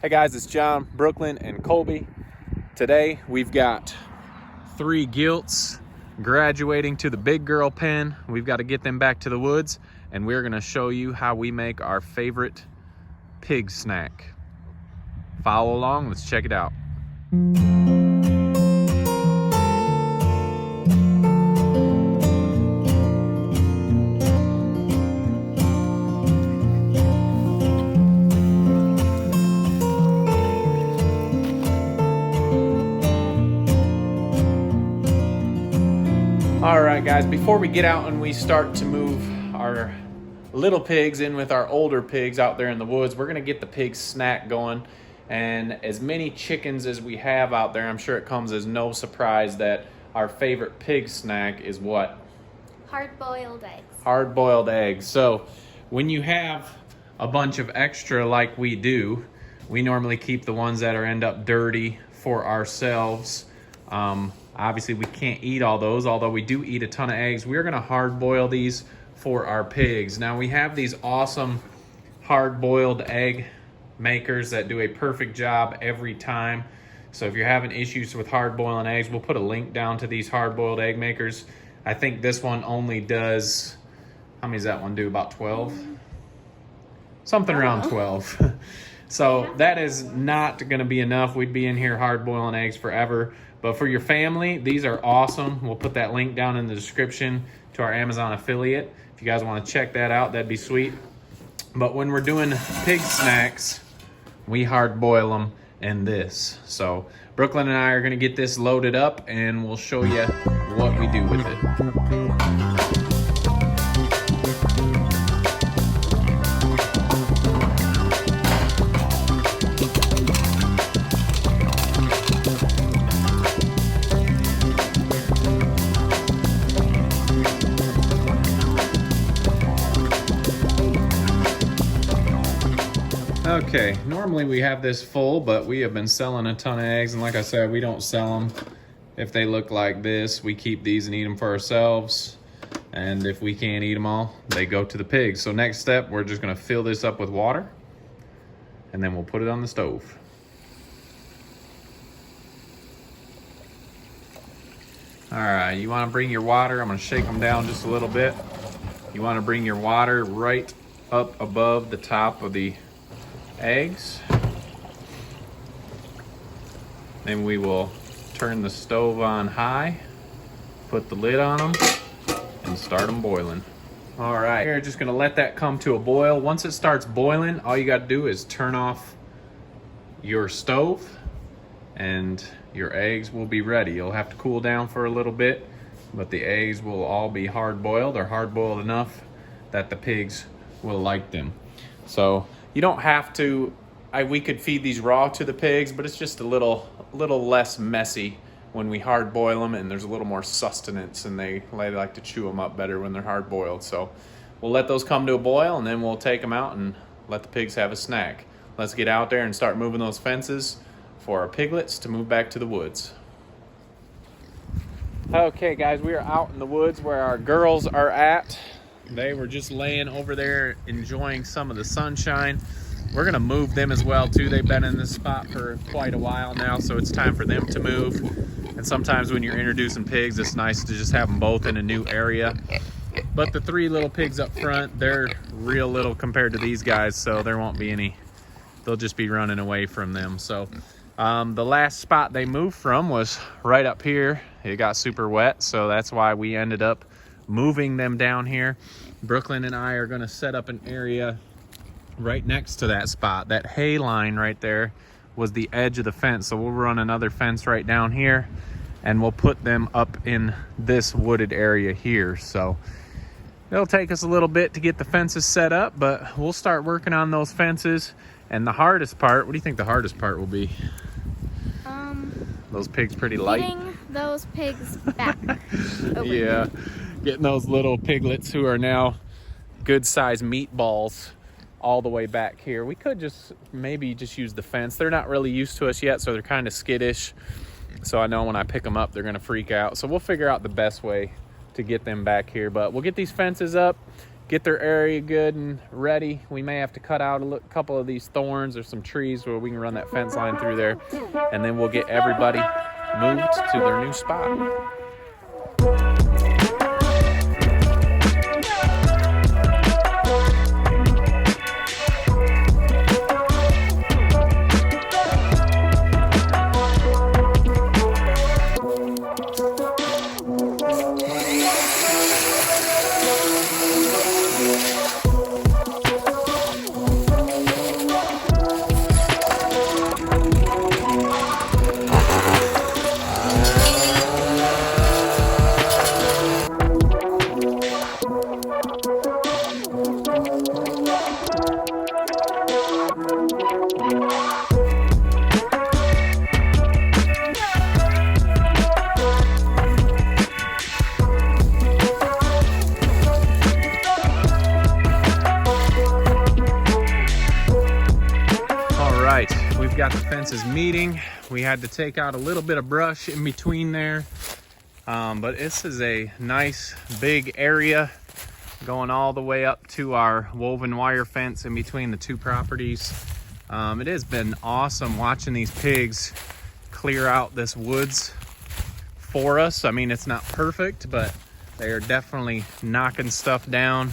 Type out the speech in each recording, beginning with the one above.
Hey guys, it's John, Brooklyn, and Colby. Today we've got 3 gilts graduating to the big girl pen. We've got to get them back to the woods, and we're gonna show you how we make our favorite pig snack. Follow along, let's check it out. All right, guys, before we get out and we start to move our little pigs in with our older pigs out there in the woods, we're gonna get the pig snack going. And as many chickens as we have out there, I'm sure it comes as no surprise that our favorite pig snack is what? Hard-boiled eggs. Hard-boiled eggs. So when you have a bunch of extra like we do, we normally keep the ones that end up dirty for ourselves. Obviously, we can't eat all those, although we do eat a ton of eggs. We're gonna hard boil these for our pigs. Now, we have these awesome hard boiled egg makers that do a perfect job every time. So if you're having issues with hard boiling eggs, we'll put a link down to these hard boiled egg makers. I think this one only does, how many does that one do? About 12? Something around 12. So that is not gonna be enough. We'd be in here hard boiling eggs forever. But for your family, these are awesome. We'll put that link down in the description to our Amazon affiliate. If you guys want to check that out, that'd be sweet. But when we're doing pig snacks, we hard boil them in this. So Brooklyn and I are going to get this loaded up and we'll show you what we do with it. Okay, normally we have this full, but we have been selling a ton of eggs, and like I said, we don't sell them if they look like this. We keep these and eat them for ourselves, and if we can't eat them all, they go to the pigs. So next step, we're just gonna fill this up with water, and then we'll put it on the stove. All right, you wanna bring your water, I'm gonna shake them down just a little bit. You wanna bring your water right up above the top of the eggs. Then we will turn the stove on high, put the lid on them, and start them boiling. All right, you're just gonna let that come to a boil. Once it starts boiling, all you gotta do is turn off your stove and your eggs will be ready. You'll have to cool down for a little bit, but the eggs will all be hard boiled or hard boiled enough that the pigs will like them. So you don't have to, we could feed these raw to the pigs, but it's just a little less messy when we hard boil them, and there's a little more sustenance, and they like to chew them up better when they're hard boiled. So we'll let those come to a boil, and then we'll take them out and let the pigs have a snack. Let's get out there and start moving those fences for our piglets to move back to the woods. Okay guys, we are out in the woods where our girls are at. They were just laying over there enjoying some of the sunshine. We're gonna move them as well too. They've been in this spot for quite a while now, so it's time for them to move. And sometimes when you're introducing pigs, it's nice to just have them both in a new area. But the 3 little pigs up front, they're real little compared to these guys, so there won't be any, they'll just be running away from them. So the last spot they moved from was right up here. It got super wet, so that's why we ended up moving them down here. Brooklyn and I are gonna set up an area right next to that spot. That hay line right there was the edge of the fence, so we'll run another fence right down here and we'll put them up in this wooded area here. So it'll take us a little bit to get the fences set up, but we'll start working on those fences. And the hardest part, what do you think the hardest part will be? Those pigs pretty light. Getting those pigs back. Yeah, getting those little piglets who are now good sized meatballs all the way back here. We could just maybe just use the fence. They're not really used to us yet, so they're kind of skittish. So I know when I pick them up, they're gonna freak out. So we'll figure out the best way to get them back here. But we'll get these fences up, get their area good and ready. We may have to cut out a couple of these thorns or some trees where we can run that fence line through there, and then we'll get everybody moved to their new spot. We've got the fences meeting. We had to take out a little bit of brush in between there, but this is a nice big area going all the way up to our woven wire fence in between the two properties. It has been awesome watching these pigs clear out this woods for us. I mean, it's not perfect, but they are definitely knocking stuff down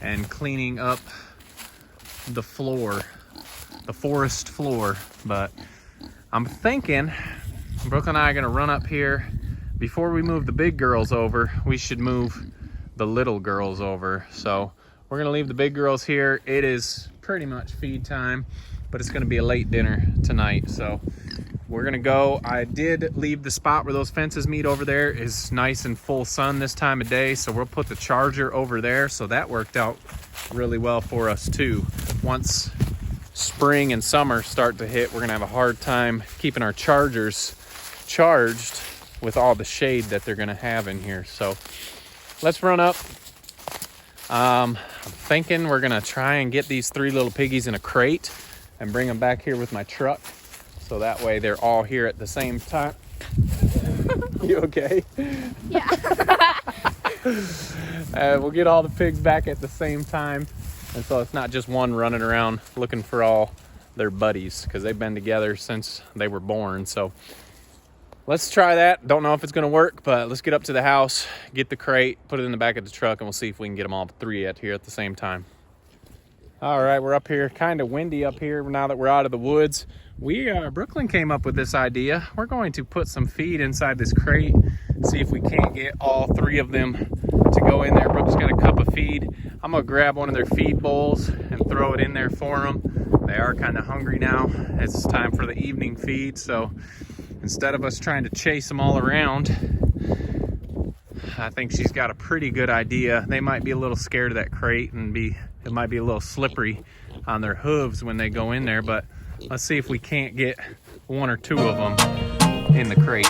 and cleaning up the floor, the forest floor. But I'm thinking Brooke and I are gonna run up here. Before we move the big girls over, we should move the little girls over. So we're gonna leave the big girls here. It is pretty much feed time, but it's gonna be a late dinner tonight. So we're gonna go. I did leave the spot where those fences meet over there is nice and full sun this time of day. So we'll put the charger over there. So that worked out really well for us too. Once spring and summer start to hit, we're gonna have a hard time keeping our chargers charged with all the shade that they're gonna have in here. So let's run up. I'm thinking we're gonna try and get these three little piggies in a crate and bring them back here with my truck, so that way they're all here at the same time. You okay? Yeah. We'll get all the pigs back at the same time, and so it's not just one running around looking for all their buddies, because they've been together since they were born. So let's try that. Don't know if it's gonna work, but let's get up to the house, get the crate, put it in the back of the truck, and we'll see if we can get them all three here at the same time. All right, we're up here, kind of windy up here now that we're out of the woods. Brooklyn came up with this idea. We're going to put some feed inside this crate, see if we can't get all three of them to go in there. Brooke's got a cup of feed. I'm gonna grab one of their feed bowls and throw it in there for them. They are kind of hungry now. It's time for the evening feed, so instead of us trying to chase them all around, I think she's got a pretty good idea. They might be a little scared of that crate, and it might be a little slippery on their hooves when they go in there, but let's see if we can't get one or two of them in the crate.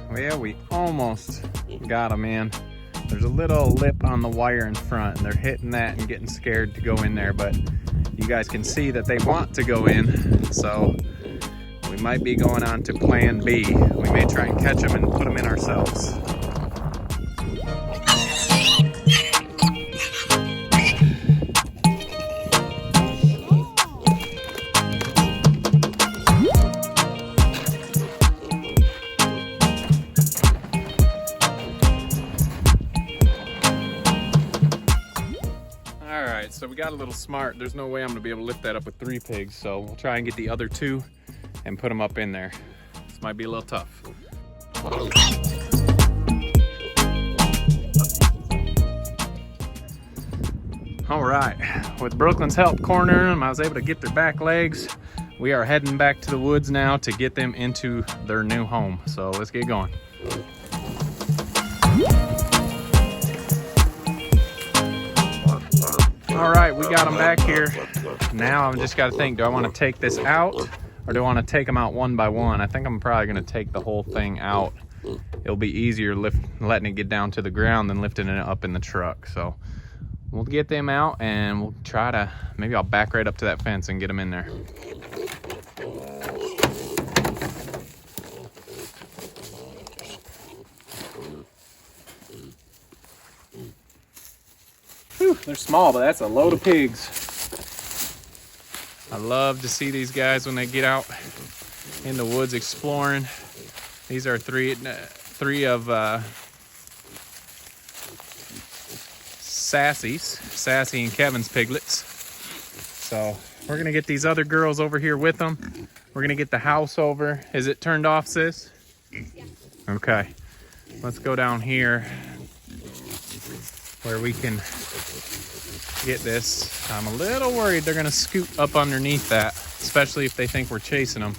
Well, we almost got them in. There's a little lip on the wire in front, and they're hitting that and getting scared to go in there, but you guys can see that they want to go in, so we might be going on to plan B. We may try and catch them and put them in ourselves. So we got a little smart. There's no way I'm gonna be able to lift that up with 3 pigs, so we'll try and get the other 2 and put them up in there. This might be a little tough. All right, with Brooklyn's help cornering them, I was able to get their back legs. We are heading back to the woods now to get them into their new home. So let's get going. All right, we got them back here. Now I've just got to think, do I want to take this out or do I want to take them out one by one? I think I'm probably going to take the whole thing out. It'll be easier letting it get down to the ground than lifting it up in the truck. So we'll get them out and we'll try to, maybe I'll back right up to that fence and get them in there. Whew, they're small, but that's a load of pigs. I love to see these guys when they get out in the woods exploring. These are three of Sassy and Kevin's piglets. So we're gonna get these other girls over here with them. We're gonna get the house over. Is it turned off, sis? Yeah. Okay. Let's go down here where we can get this. I'm a little worried they're gonna scoot up underneath that, especially if they think we're chasing them.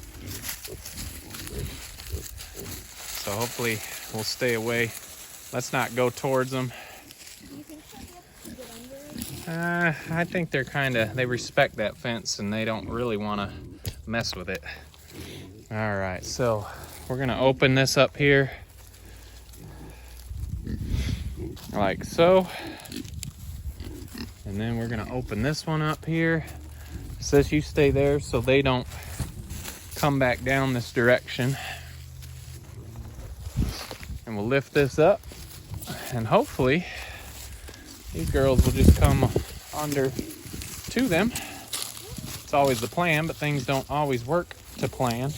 So hopefully we'll stay away. Let's not go towards them. Do you think they'll be able to get under it? I think they respect that fence and they don't really want to mess with it. All right, so we're gonna open this up here like so. And then we're gonna open this one up here. Sis, you stay there so they don't come back down this direction. And we'll lift this up and hopefully these girls will just come under to them. It's always the plan, but things don't always work to plan.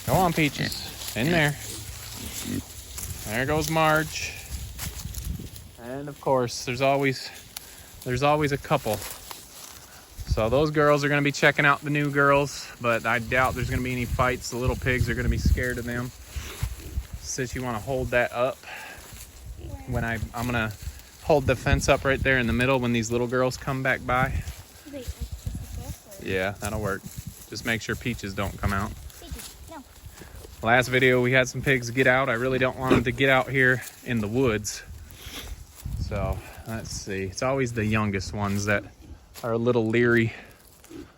Go on, Peaches, in there. There goes Marge. And of course, there's always a couple. So those girls are gonna be checking out the new girls, but I doubt there's gonna be any fights. The little pigs are gonna be scared of them. Sis, you wanna hold that up? When I'm gonna hold the fence up right there in the middle when these little girls come back by. Wait, Yeah, that'll work. Just make sure Peaches don't come out. Peaches, no. Last video we had some pigs get out. I really don't want them to get out here in the woods. So let's see. It's always the youngest ones that are a little leery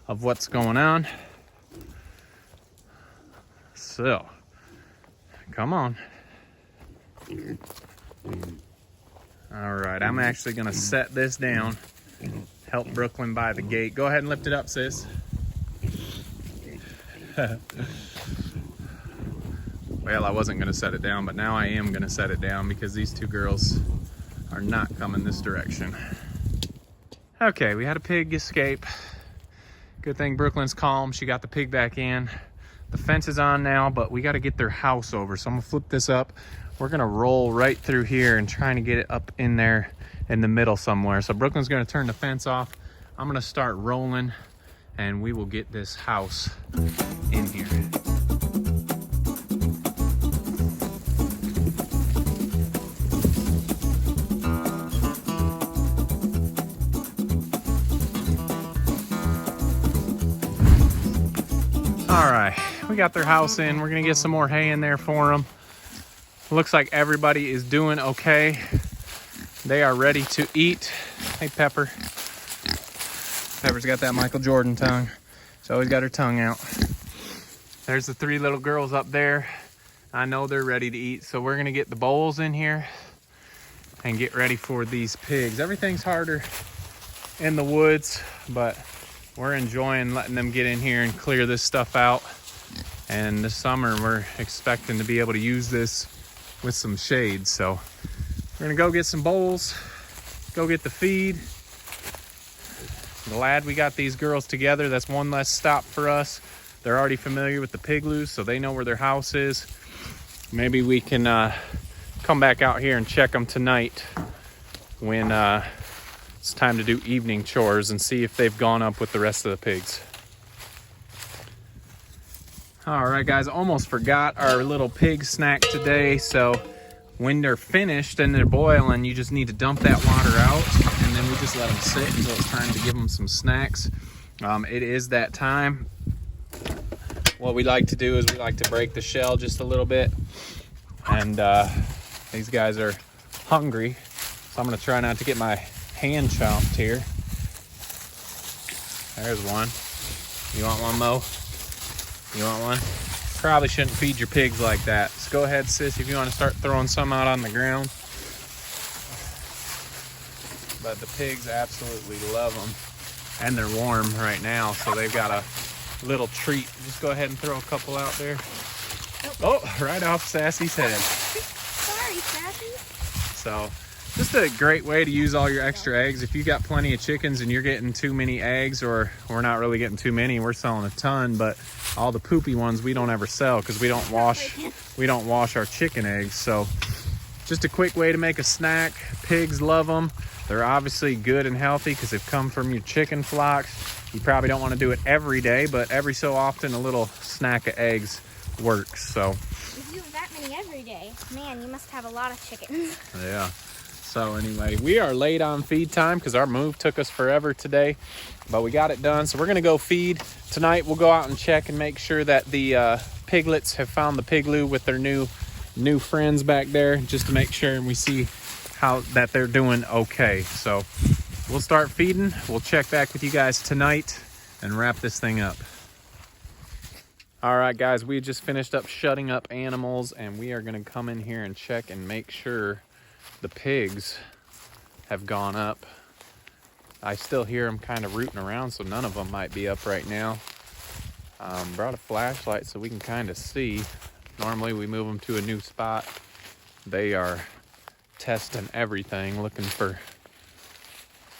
of what's going on. So, come on. All right, I'm actually gonna set this down. Help Brooklyn by the gate. Go ahead and lift it up, sis. Well, I wasn't gonna set it down, but now I am gonna set it down because these two girls are not coming this direction. Okay, we had a pig escape. Good thing Brooklyn's calm. She got the pig back in. The fence is on now, but we got to get their house over. So I'm gonna flip this up. We're gonna roll right through here and trying to get it up in there in the middle somewhere. So Brooklyn's gonna turn the fence off. I'm gonna start rolling and we will get this house in here. All right, we got their house in. We're gonna get some more hay in there for them. Looks like everybody is doing okay. They are ready to eat. Hey, Pepper. Pepper's got that Michael Jordan tongue. She's always got her tongue out. There's the three little girls up there. I know they're ready to eat, so we're gonna get the bowls in here and get ready for these pigs. Everything's harder in the woods, but we're enjoying letting them get in here and clear this stuff out. And this summer, we're expecting to be able to use this with some shade. So we're gonna go get some bowls, go get the feed. Glad we got these girls together. That's one less stop for us. They're already familiar with the pigloos, so they know where their house is. Maybe we can come back out here and check them tonight when it's time to do evening chores and see if they've gone up with the rest of the pigs. All right, guys, almost forgot our little pig snack today. So when they're finished and they're boiling, you just need to dump that water out and then we just let them sit until it's time to give them some snacks. It is that time. What we like to do is we like to break the shell just a little bit. And these guys are hungry. So I'm gonna try not to get my hand chomped here. There's one. You want one, Mo? You want one? Probably shouldn't feed your pigs like that. So go ahead, sis, if you want to start throwing some out on the ground. but the pigs absolutely love them. And they're warm right now, so they've got a little treat. Just go ahead and throw a couple out there. Oh, right off Sassy's head. Sorry, Sassy. So, just a great way to use all your extra eggs. If you got plenty of chickens and you're getting too many eggs, or we're not really getting too many, we're selling a ton, but all the poopy ones we don't ever sell because we don't wash our chicken eggs. So, just a quick way to make a snack. Pigs love them. They're obviously good and healthy because they've come from your chicken flocks. You probably don't want to do it every day, but every so often a little snack of eggs works. So If you have that many every day, man, you must have a lot of chickens. yeah. So anyway, we are late on feed time because our move took us forever today, but we got it done. So we're gonna go feed tonight. We'll go out and check and make sure that the piglets have found the pig loo with their new friends back there, just to make sure and we see how that they're doing okay. So we'll start feeding. We'll check back with you guys tonight and wrap this thing up. All right, guys, we just finished up shutting up animals, and we are gonna come in here and check and make sure the pigs have gone up. I still hear them kind of rooting around, so none of them might be up right now. Brought a flashlight so we can kind of see. Normally we move them to a new spot. They are testing everything, looking for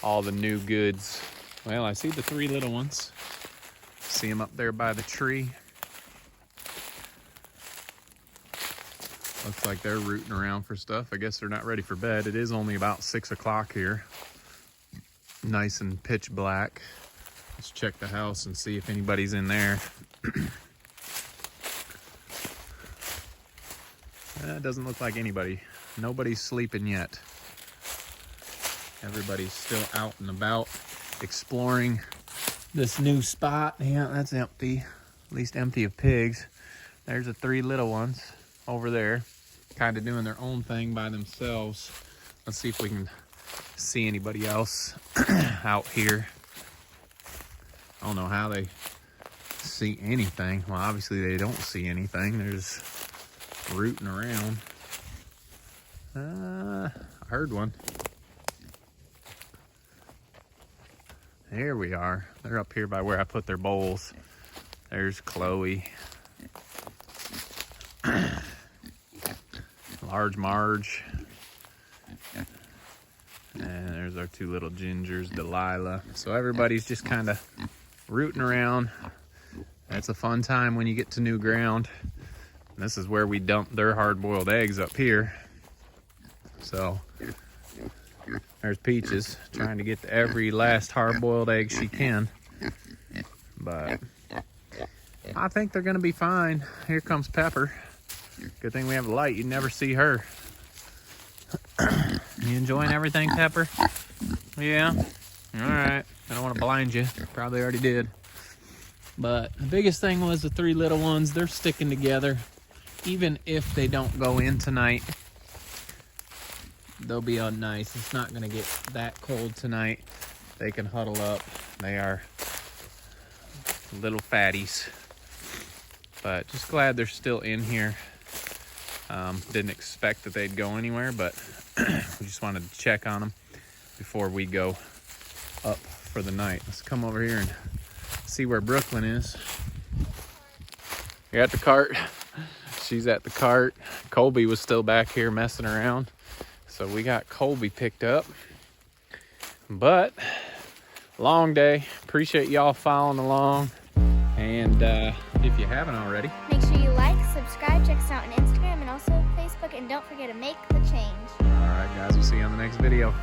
all the new goods. Well, I see the 3 little ones. See them up there by the tree. Looks like they're rooting around for stuff. I guess they're not ready for bed. It is only about 6 o'clock here. Nice and pitch black. Let's check the house and see if anybody's in there. It doesn't look like anybody. Nobody's sleeping yet. Everybody's still out and about exploring this new spot. Yeah, that's empty. At least empty of pigs. There's the 3 little ones over there, kind of doing their own thing by themselves. Let's see if we can see anybody else out here. I don't know how they see anything. Well, obviously they don't see anything. They're just rooting around. I heard one. There we are. They're up here by where I put their bowls. There's Chloe. Large Marge. And there's our 2 little gingers, Delilah. So everybody's just kind of rooting around. That's a fun time when you get to new ground. This is where we dump their hard-boiled eggs up here. So there's Peaches trying to get to every last hard-boiled egg she can. But I think they're gonna be fine. Here comes Pepper. Good thing we have a light. You'd never see her. You enjoying everything, Pepper? Yeah? All right. I don't want to blind you. Probably already did. But the biggest thing was the 3 little ones. They're sticking together. Even if they don't go in tonight, they'll be on nice. It's not going to get that cold tonight. They can huddle up. They are little fatties. But just glad they're still in here. Didn't expect that they'd go anywhere, but we just wanted to check on them before we go up for the night. Let's come over here and see where Brooklyn is. You're at the cart. She's at the cart. Colby was still back here messing around. So we got Colby picked up. But long day. Appreciate y'all following along. And if you haven't already, Make sure you like, subscribe, check us out on Instagram and also Facebook, and don't forget to make the change. all right, guys, we'll see you on the next video.